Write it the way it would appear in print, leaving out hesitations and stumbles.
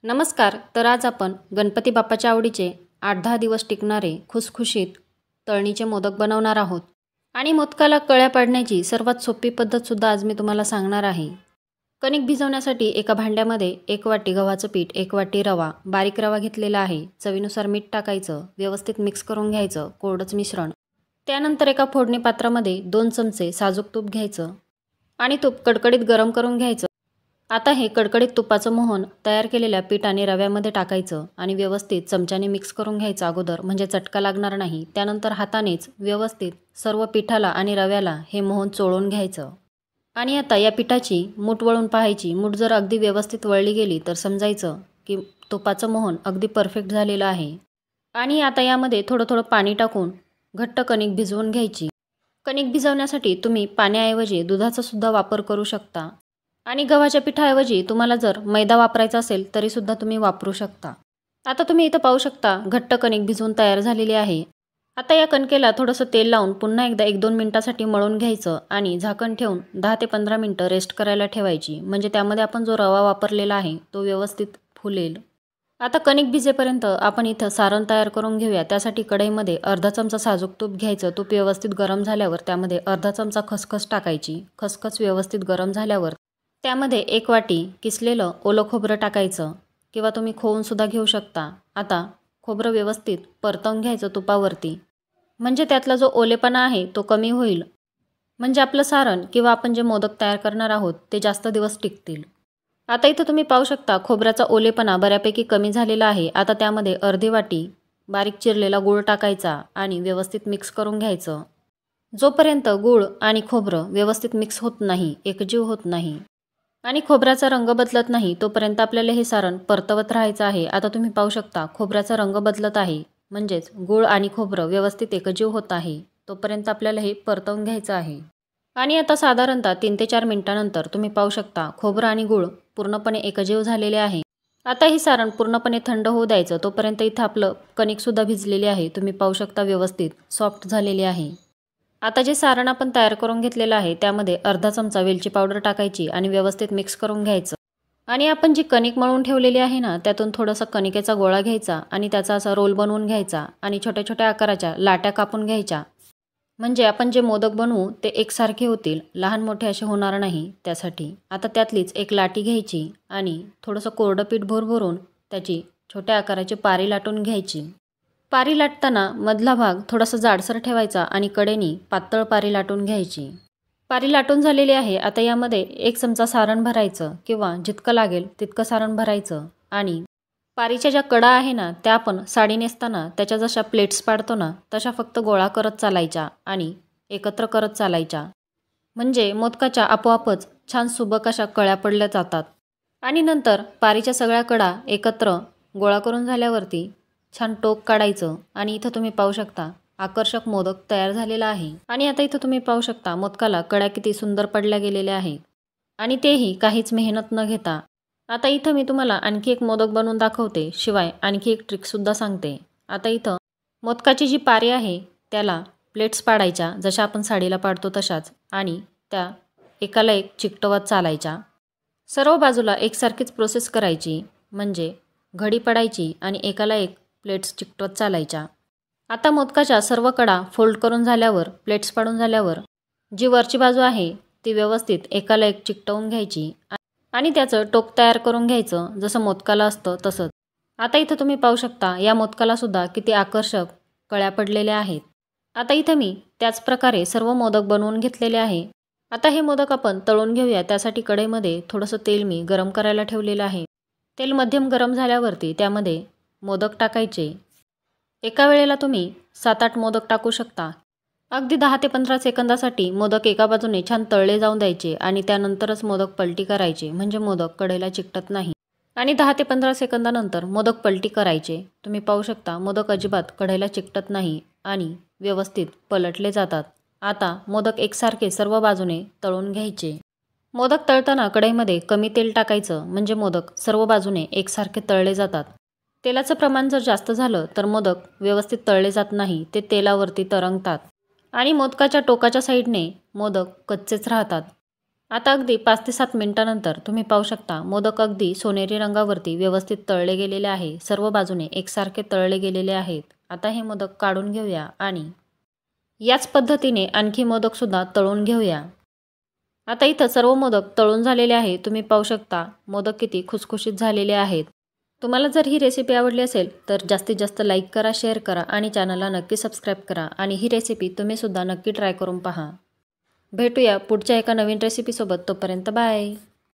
नमस्कार. तर आज आपण गणपती बाप्पाच्या आवडीचे 8-10 दिवस टिकणारे खुसखुशीत तळणीचे मोदक बनवणार आहोत. आणि मोदकाला कळ्या पाडण्याची सर्वात सोपी पद्धतसुद्धा आज मी तुम्हाला सांगणार आहे. कणिक भिजवण्यासाठी एका भांड्यामध्ये 1 वाटी गव्हाचं पीठ, 1 वाटी रवा, बारीक रवा घेतलेला आहे. चवीनुसार मीठ टाकायचं, व्यवस्थित मिक्स करून घ्यायचं, कोरडंच मिश्रण. त्यानंतर एका फोडणी पात्रामध्ये 2 चमचे साजूक तूप घ्यायचं आणि तूप कडकडीत गरम करून घ्यायचं. आता हे कडकडीत तुपाचं मोहन तयार केलेल्या पीठ आणि रव्यामध्ये टाकायचं आणि व्यवस्थित चमच्याने मिक्स करून घ्यायचं अगोदर, म्हणजे चटका लागणार नाही. त्यानंतर हातानेच व्यवस्थित सर्व पिठाला आणि रव्याला हे मोहन चोळून घ्यायचं. आणि आता या पिठाची मूठ वळून पाहायची. मूठ जर अगदी व्यवस्थित वळली गेली तर समजायचं की तुपाचं मोहन अगदी परफेक्ट झालेलं आहे. आणि आता यामध्ये थोडं थोडं पाणी टाकून घट्ट कणिक भिजवून घ्यायची. कणिक भिजवण्यासाठी तुम्ही पाण्याऐवजी दुधाचा सुद्धा वापर करू शकता. आणि गव्हाच्या पिठाऐवजी तुम्हाला जर मैदा वापरायचा असेल तरीसुद्धा तुम्ही वापरू शकता. आता तुम्ही इथं पाहू शकता घट्ट कणिक भिजवून तयार झालेली आहे. आता या कणकेला थोडंसं तेल लावून पुन्हा एकदा 1-2 मिनिटासाठी मळून घ्यायचं आणि झाकण ठेवून 10 ते 15 मिनिटं रेस्ट करायला ठेवायची. म्हणजे त्यामध्ये आपण जो रवा वापरलेला आहे तो व्यवस्थित फुलेल. आता कणिक भिजेपर्यंत आपण इथं सारण तयार करून घेऊया. त्यासाठी कढईमध्ये अर्धा चमचा साजूक तूप घ्यायचं. तूप व्यवस्थित गरम झाल्यावर त्यामध्ये अर्धा चमचा खसखस टाकायची. खसखस व्यवस्थित गरम झाल्यावर त्यामध्ये 1 वाटी किसलेलं ओलं खोबरं टाकायचं किंवा तुम्ही खोवूनसुद्धा घेऊ शकता. आता खोबरं व्यवस्थित परतवून घ्यायचं तुपावरती, म्हणजे त्यातला जो ओलेपणा आहे तो कमी होईल. म्हणजे आपलं सारण किंवा आपण जे मोदक तयार करणार आहोत ते जास्त दिवस टिकतील. आता इथं तुम्ही पाहू शकता खोबऱ्याचा ओलेपणा बऱ्यापैकी कमी झालेला आहे. आता त्यामध्ये अर्धी वाटी बारीक चिरलेला गूळ टाकायचा आणि व्यवस्थित मिक्स करून घ्यायचं. जोपर्यंत गूळ आणि खोबरं व्यवस्थित मिक्स होत नाही, एकजीव होत नाही आणि खोबऱ्याचा रंग बदलत नाही तोपर्यंत आपल्याला हे सारण परतवत राहायचं आहे. आता तुम्ही पाहू शकता खोबऱ्याचा रंग बदलत आहे, म्हणजेच गूळ आणि खोबरं व्यवस्थित एकजीव होत आहे. तोपर्यंत आपल्याला हे परतवून घ्यायचं आहे. आणि आता साधारणतः 3 ते 4 मिनिटांनंतर तुम्ही पाहू शकता खोबरं आणि गूळ पूर्णपणे एकजीव झालेले आहे. आता हे सारण पूर्णपणे थंड होऊ द्यायचं. तोपर्यंत इथं आपलं कणिकसुद्धा भिजलेली आहे. तुम्ही पाहू शकता व्यवस्थित सॉफ्ट झालेली आहे. आता जे सारण आपण तयार करून घेतलेलं आहे त्यामध्ये अर्धा चमचा वेलची पावडर टाकायची आणि व्यवस्थित मिक्स करून घ्यायचं. आणि आपण जी कणिक मळून ठेवलेली आहे ना त्यातून थोडासा कणिकेचा गोळा घ्यायचा आणि त्याचा असा रोल बनवून घ्यायचा आणि छोट्या छोट्या आकाराच्या लाट्या कापून घ्यायच्या. म्हणजे आपण जे मोदक बनवू ते एकसारखे होतील, लहान मोठे असे होणार नाही त्यासाठी. आता त्यातलीच एक लाटी घ्यायची आणि थोडंसं कोरडं पीठ भरभरून त्याची छोट्या आकाराची पारी लाटून घ्यायची. पारी लाटताना मधला भाग थोडासा जाडसर ठेवायचा आणि कडेनी पातळ पारी लाटून घ्यायची. पारी लाटून झालेली आहे. आता यामध्ये 1 चमचा सारण भरायचं किंवा जितकं लागेल तितकं सारण भरायचं. आणि पारीच्या ज्या कडा आहे ना त्या आपण साडी नेसताना त्याच्या जशा प्लेट्स पाडतो ना तशा फक्त गोळा करत चालायच्या आणि एकत्र करत चालायच्या. म्हणजे मोदकाच्या आपोआपच छान सुबक अशा कळ्या पडल्या जातात. आणि नंतर पारीच्या सगळ्या कडा एकत्र गोळा करून झाल्यावरती छान टोक काढायचं. आणि इथं तुम्ही पाहू शकता आकर्षक मोदक तयार झालेला आहे. आणि आता इथं तुम्ही पाहू शकता मोदकाला कड्या किती सुंदर पडल्या गेलेल्या आहेत आणि तेही काहीच मेहनत न घेता. आता इथं मी तुम्हाला आणखी एक मोदक बनवून दाखवते, शिवाय आणखी एक ट्रिकसुद्धा सांगते. आता इथं मोदकाची जी पारी आहे त्याला प्लेट्स पाडायच्या जशा आपण साडीला पाडतो तशाच आणि त्या एकाला एक चिकटवत चालायच्या. सर्व बाजूला एकसारखीच प्रोसेस करायची, म्हणजे घडी पडायची आणि एकाला एक प्लेट्स चिकटवत चालायच्या. आता मोदकाच्या सर्व कडा फोल्ड करून झाल्यावर, प्लेट्स पाडून झाल्यावर जी वरची बाजू आहे ती व्यवस्थित एकाला एक चिकटवून घ्यायची आणि त्याचं टोक तयार करून घ्यायचं जसं मोदकाला असतं तसंच. आता इथं तुम्ही पाहू शकता या मोदकाला सुद्धा किती आकर्षक कळ्या पडलेल्या आहेत. आता इथं मी त्याच प्रकारे सर्व मोदक बनवून घेतलेले आहे. आता हे मोदक आपण तळून घेऊया. त्यासाठी कढईमध्ये थोडंसं तेल मी गरम करायला ठेवलेलं आहे. तेल मध्यम गरम झाल्यावरती त्यामध्ये मोदक टाकायचे. एका वेळेला तुम्ही 7-8 मोदक टाकू शकता. अगदी 10 ते 15 सेकंदासाठी मोदक एका बाजूने छान तळले जाऊन द्यायचे आणि त्यानंतरच मोदक पलटी करायचे, म्हणजे मोदक कढईला चिकटत नाही. आणि 10 ते 15 सेकंदानंतर मोदक पलटी करायचे. तुम्ही पाहू शकता मोदक अजिबात कढईला चिकटत नाही आणि व्यवस्थित पलटले जातात. आता मोदक एकसारखे सर्व बाजूने तळून घ्यायचे. मोदक तळताना कढईमध्ये कमी तेल टाकायचं, म्हणजे मोदक सर्व बाजूने एकसारखे तळले जातात. तेलाचं प्रमाण जर जास्त झालं तर मोदक व्यवस्थित तळले जात नाही, ते तेलावरती तरंगतात आणि मोदकाच्या टोकाच्या साईडने मोदक कच्चेच राहतात. आता अगदी 5 ते 7 मिनिटांनंतर तुम्ही पाहू शकता मोदक अगदी सोनेरी रंगावरती व्यवस्थित तळले गेलेले आहे. सर्व बाजूने एकसारखे तळले गेलेले आहेत. आता हे मोदक काढून घेऊया आणि याच पद्धतीने आणखी मोदकसुद्धा तळून घेऊया. आता इथं सर्व मोदक तळून झालेले आहे. तुम्ही पाहू शकता मोदक किती खुसखुशीत झालेले आहेत. तुम्हाला जर ही रेसिपी आवडली असेल तर जास्तीत जास्त लाईक करा, शेअर करा आणि चॅनलला नक्की सबस्क्राईब करा आणि ही रेसिपी तुम्हीसुद्धा नक्की ट्राय करून पहा. भेटूया पुढच्या एका नवीन रेसिपीसोबत. तोपर्यंत बाय.